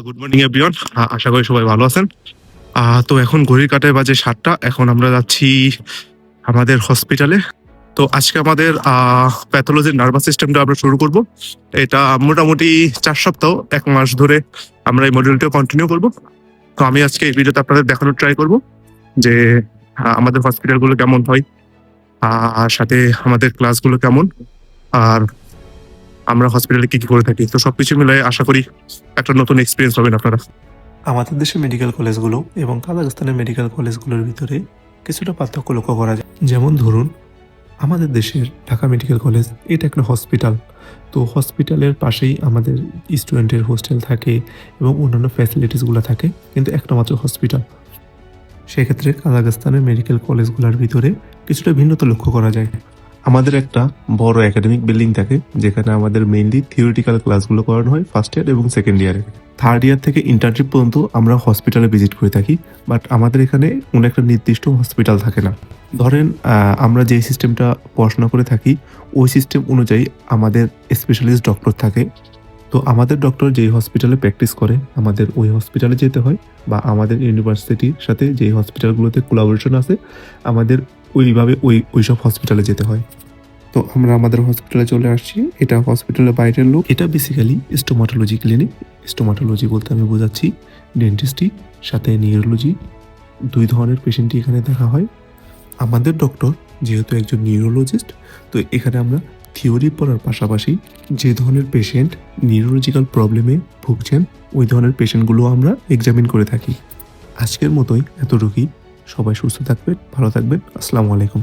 Good morning everyone. আশা করি সবাই ভালো আছেন। তো এখন ঘড়ির কাঁটায় বাজে 7টা। এখন আমরা যাচ্ছি আমাদের হসপিটালে। তো আজকে আমাদের প্যাথোলজির নার্ভাস সিস্টেমটা আমরা শুরু করব। এটা মোটামুটি 4 সপ্তাহ 1 মাস ধরে আমরা এই মডিউলটা কন্টিনিউ করব। তো আমি আজকে এই ভিডিওতে আপনাদের দেখানোর ট্রাই করব যে আমাদের হসপিটালগুলো কেমন হয়, আর সাথে আমাদের ক্লাসগুলো কেমন, আর আমরা হসপিটালে কি কি করে থাকি। তো সবকিছু মিলে আশা করি একটা নতুন এক্সপিরিয়েন্স পাবেন আপনারা। আমাদের দেশের মেডিকেল কলেজগুলো এবং কাজাখস্তানের মেডিকেল কলেজগুলোর ভিতরে কিছুটা পার্থক্য লক্ষ্য করা যায়। যেমন ধরুন, আমাদের দেশের ঢাকা মেডিকেল কলেজ এটা একটা হসপিটাল। তো হসপিটালের পাশেই আমাদের স্টুডেন্টের হোস্টেল থাকে এবং অন্যান্য ফ্যাসিলিটিসগুলো থাকে, কিন্তু একটা মাত্র হসপিটাল। সেক্ষেত্রে কাজাখস্তানের মেডিকেল কলেজগুলোর ভিতরে কিছুটা ভিন্নতা লক্ষ্য করা যায়। আমাদের একটা বড় একাডেমিক বিল্ডিং থাকে, যেখানে আমাদের মেইনলি থিওরিটিক্যাল ক্লাসগুলো করানো হয় ফার্স্ট ইয়ার এবং সেকেন্ড ইয়ারে। থার্ড ইয়ার থেকে ইন্টার্নশিপ পর্যন্ত আমরা হসপিটালে ভিজিট করে থাকি, বাট আমাদের এখানে কোনো একটা নির্দিষ্ট হসপিটাল থাকে না। ধরেন আমরা যেই সিস্টেমটা পড়াশোনা করে থাকি ওই সিস্টেম অনুযায়ী আমাদের স্পেশালিস্ট ডক্টর থাকে। তো আমাদের ডক্টর যেই হসপিটালে প্র্যাকটিস করে আমাদের ওই হসপিটালে যেতে হয়, বা আমাদের ইউনিভার্সিটির সাথে যেই হসপিটালগুলোতে কোলাবোরেশন আছে আমাদের ওইভাবে ওইসব হসপিটালে যেতে হয়। তো আমরা আমাদের হসপিটালে চলে আসছি। এটা হসপিটালের বাইরের লোক। এটা বেসিক্যালি স্টোমাটোলজি ক্লিনিক। স্টোমাটোলজি বলতে আমি বোঝাচ্ছি ডেন্টিস্ট্রি সাথে নিউরোলজি, দুই ধরনের পেশেন্টই এখানে দেখা হয়। আমাদের ডক্টর যেহেতু একজন নিউরোলজিস্ট, তো এখানে আমরা থিওরি পড়ার পাশাপাশি যে ধরনের পেশেন্ট নিউরোলজিক্যাল প্রবলেমে ভুগছেন ওই ধরনের পেশেন্টগুলো আমরা এক্সামিন করে থাকি। আজকের মতোই এতটুকুই। সবাই সুস্থ থাকবেন, ভালো থাকবেন। আসসালামু আলাইকুম।